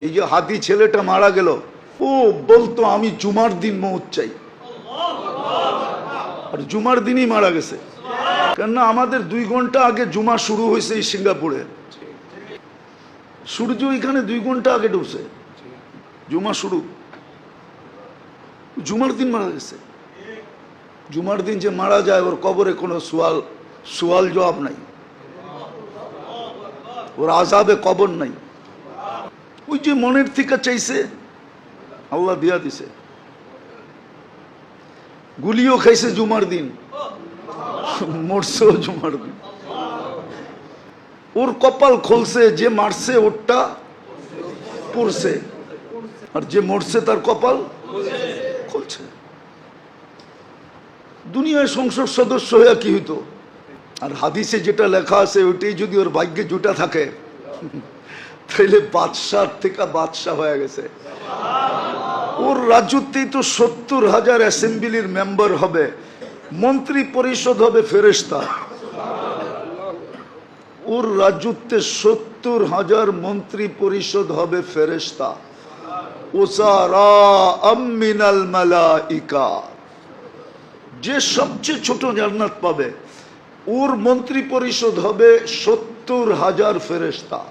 এই যে হাতি ছেলেটা মারা গেল, ও বলতো আমি জুমার দিন মৌত চাই, আর জুমার দিনই মারা গেছে। কেননা আমাদের 2 ঘন্টা আগে জুমা শুরু হয়েছে এই সিঙ্গাপুরে, সূর্য এখানে 2 ঘন্টা আগে ঢুকছে, জুমা শুরু, জুমার দিন মারা গেছে। জুমার দিন যে মারা যায় ওর কবরে কোনো সোয়াল জবাব নাই, ওর আযাবে কবর নাই। ওই যে মনের থেকে চাইছে আল্লাহ দিয়া দিছে, গুলিও খাইছে জুমার দিন, মরছেও জুমার দিন। ওর কপাল খুলছে, যে মারছে ওরটা পড়ছে, আর যে মরছে তার কপাল খুলছে। দুনিয়ায় সংসদ সদস্য হয়ে কি হইতো? আর হাদিসে যেটা লেখা আছে ওইটাই যদি ওর ভাগ্যে জুটা থাকে তাহলে বাদশাহ থেকে বাদশাহ হয়ে গেছে। ওর রাজত্বেই তো 70,000 অ্যাসেম্বলির মেম্বার হবে, মন্ত্রী পরিষদ হবে ফেরেশতা। ওর রাজত্বে 70,000 মন্ত্রী পরিষদ হবে ফেরেশতা। ওসারা মিনাল মালাইকা, যে সবচেয়ে ছোট জান্নাত পাবে ওর মন্ত্রী পরিষদ হবে 70,000 ফেরেশতা।